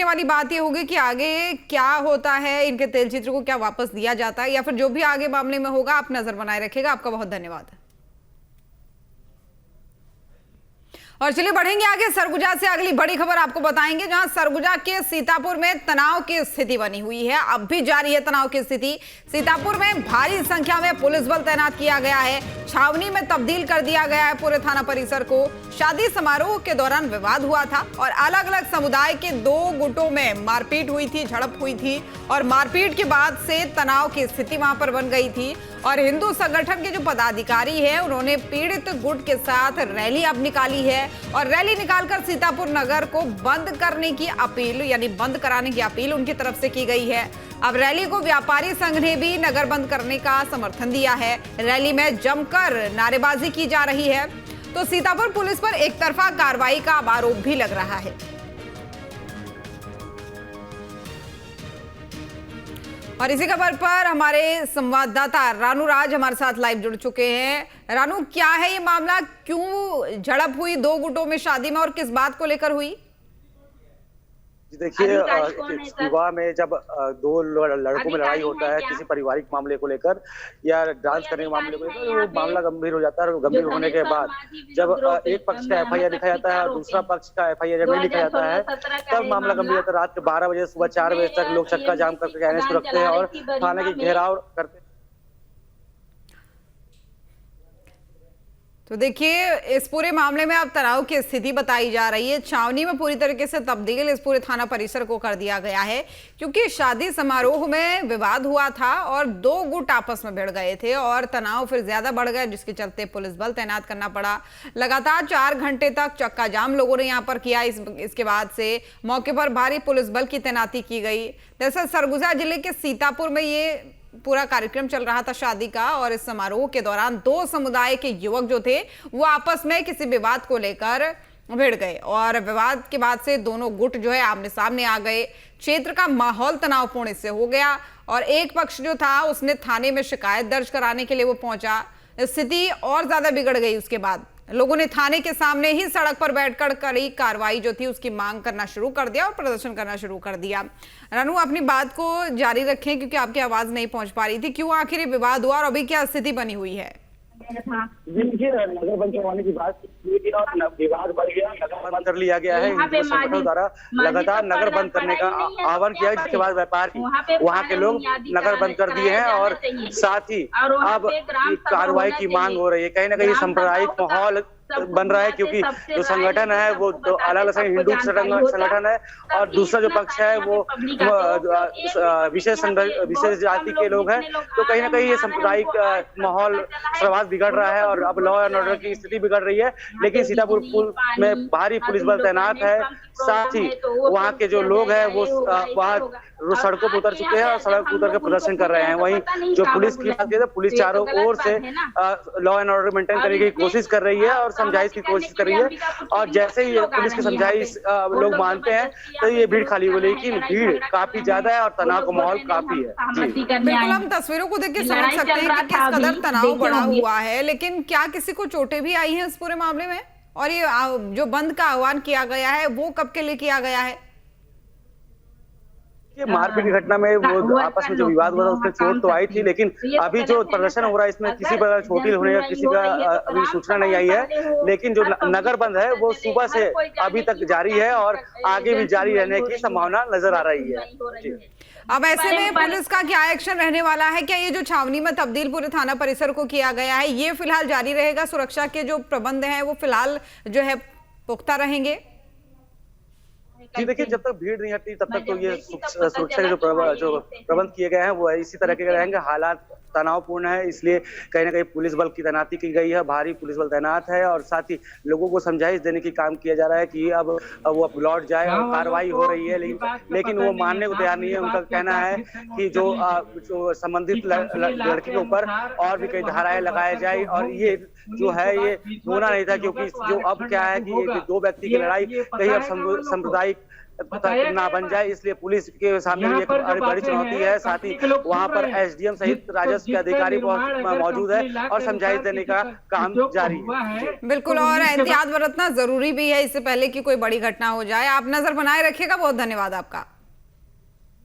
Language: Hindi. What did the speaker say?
वाली बात ये होगी कि आगे क्या होता है, इनके तेल चित्र को क्या वापस दिया जाता है या फिर जो भी आगे मामले में होगा आप नजर बनाए रखेगा। आपका बहुत धन्यवाद। और चलिए बढ़ेंगे आगे, सरगुजा से अगली बड़ी खबर आपको बताएंगे, जहां सरगुजा के सीतापुर में तनाव की स्थिति बनी हुई है। अब भी जारी है तनाव की स्थिति। सीतापुर में भारी संख्या में पुलिस बल तैनात किया गया है, छावनी में तब्दील कर दिया गया है पूरे थाना परिसर को। शादी समारोह के दौरान विवाद हुआ था और अलग अलग समुदाय के 2 गुटों में मारपीट हुई थी, झड़प हुई थी और मारपीट के बाद से तनाव की स्थिति वहां पर बन गई थी। और हिंदू संगठन के जो पदाधिकारी हैं उन्होंने पीड़ित गुट के साथ रैली अब निकाली है और रैली निकालकर सीतापुर नगर को बंद करने की अपील, यानी बंद कराने की अपील उनकी तरफ से की गई है। अब रैली को व्यापारी संघ ने भी नगर बंद करने का समर्थन दिया है। रैली में जमकर नारेबाजी की जा रही है। तो सीतापुर पुलिस पर एक तरफा कार्रवाई का आरोप भी लग रहा है। और इसी खबर पर हमारे संवाददाता रानू राज हमारे साथ लाइव जुड़ चुके हैं। रानू, क्या है ये मामला, क्यों झड़प हुई 2 गुटों में शादी में और किस बात को लेकर हुई? जी देखिए, विवाह में जब 2 लड़कों में लड़ाई होता है किसी पारिवारिक मामले को लेकर या डांस करने के मामले को लेकर, वो मामला गंभीर हो जाता है। और गंभीर होने के बाद जब एक पक्ष का एफआईआर लिखा जाता है और दूसरा पक्ष का एफआईआर नहीं लिखा जाता है, तब मामला गंभीर होता है। रात के 12 बजे सुबह 4 बजे तक लोग चक्का जाम करके एनएच को रखते हैं और थाने की घेराव करते हैं। तो देखिए, इस पूरे मामले में अब तनाव की स्थिति बताई जा रही है। छावनी में पूरी तरीके से तब्दील इस पूरे थाना परिसर को कर दिया गया है, क्योंकि शादी समारोह में विवाद हुआ था और 2 गुट आपस में भिड़ गए थे और तनाव फिर ज्यादा बढ़ गया, जिसके चलते पुलिस बल तैनात करना पड़ा। लगातार 4 घंटे तक चक्का जाम लोगों ने यहाँ पर किया। इसके बाद से मौके पर भारी पुलिस बल की तैनाती की गई। दरअसल सरगुजा जिले के सीतापुर में ये पूरा कार्यक्रम चल रहा था शादी का, और इस समारोह के दौरान 2 समुदाय के युवक जो थे वो आपस में किसी विवाद को लेकर भिड़ गए और विवाद के बाद से दोनों गुट जो है आमने सामने आ गए। क्षेत्र का माहौल तनावपूर्ण इससे हो गया और एक पक्ष जो था उसने थाने में शिकायत दर्ज कराने के लिए वो पहुंचा। स्थिति और ज्यादा बिगड़ गई। उसके बाद लोगों ने थाने के सामने ही सड़क पर बैठकर कड़ी कार्रवाई जो थी उसकी मांग करना शुरू कर दिया और प्रदर्शन करना शुरू कर दिया। रानू, अपनी बात को जारी रखें क्योंकि आपकी आवाज नहीं पहुंच पा रही थी। क्यों आखिर ये विवाद हुआ और अभी क्या स्थिति बनी हुई है? देखिए, नगर बंद करवाने की बात और विवाद बढ़ गया, नगर बंद कर लिया गया है। हिंदू संगठनों द्वारा लगातार नगर बंद करने का आह्वान किया है, जिसके बाद व्यापारी वहां के लोग नगर बंद कर दिए हैं और साथ ही अब कार्रवाई की मांग हो रही है। कहीं ना कहीं सांप्रदायिक माहौल बन रहा है, क्योंकि जो संगठन है वो तो अलग अलग हिंदू संगठन है और दूसरा जो पक्ष है वो विशेष जाति के लोग हैं। तो कहीं ना कहीं ये सांप्रदायिक माहौल सर्वाधिक बिगड़ रहा है और अब लॉ एंड ऑर्डर की स्थिति बिगड़ रही है। लेकिन सीतापुर में भारी पुलिस बल तैनात है, साथ ही वहाँ के जो लोग हैं वो वहाँ सड़कों पर उतर चुके हैं और सड़क पर उतर के प्रदर्शन कर रहे हैं। वहीं जो पुलिस की बात की, पुलिस चारों ओर से लॉ एंड ऑर्डर मेंटेन करने की कोशिश कर रही है और समझाइश की कोशिश कर रही है। और जैसे ही पुलिस की समझाइश लोग मानते हैं तो ये भीड़ खाली हो, लेकिन भीड़ काफी ज्यादा है और तनाव का माहौल काफी है। बिल्कुल, हम तस्वीरों को देख के समझ सकते हैं कि किस कदर तनाव बढ़ा हुआ है। लेकिन क्या किसी को चोटें भी आई हैं इस पूरे मामले में? और ये जो बंद का आह्वान किया गया है वो कब के लिए किया गया है? ये मारपीट की घटना में वो आपस में जो विवाद हुआ था उसमें चोट तो आई थी, लेकिन अभी जो प्रदर्शन हो रहा है इसमें किसी प्रकार चोटिल होने का किसी का अभी सूचना नहीं आई है। लेकिन जो नगर बंद है वो सुबह से अभी तक जारी है और आगे भी जारी रहने की संभावना नजर आ रही है। अब ऐसे में पुलिस का क्या एक्शन रहने वाला है? क्या ये जो छावनी में तब्दील पूरे थाना परिसर को किया गया है ये फिलहाल जारी रहेगा? सुरक्षा के जो प्रबंध हैं वो फिलहाल जो है पुख्ता रहेंगे? जी देखिए, जब तक भीड़ नहीं हटती तब तक तो ये सुरक्षा के जो प्रबंध किए गए हैं वो इसी तरह के रहेंगे। हालात तनावपूर्ण है, इसलिए कहीं ना कहीं पुलिस बल की तैनाती की गई है, भारी पुलिस बल तैनात है और साथ ही लोगों को समझाइश देने की काम किया जा रहा है कि अब वो लौट जाए और कार्रवाई हो रही है। लेकिन वो मानने को तैयार नहीं है। उनका कहना है कि जो संबंधित लड़की के ऊपर और भी कई धाराएं लगाए जाए और ये जो है ये होना नहीं था, क्योंकि जो अब क्या है कि 2 व्यक्ति की लड़ाई कहीं अब सांप्रदायिक ना बन जाए, इसलिए पुलिस के सामने भी एक बड़ी चुनौती है। साथ ही वहां पर एसडीएम सहित राजस्व के अधिकारी मौजूद है और समझाइश देने का काम जारी है। बिल्कुल, और एहतियात बरतना जरूरी भी है इससे पहले कि कोई बड़ी घटना हो जाए। आप नजर बनाए रखिएगा। बहुत धन्यवाद आपका।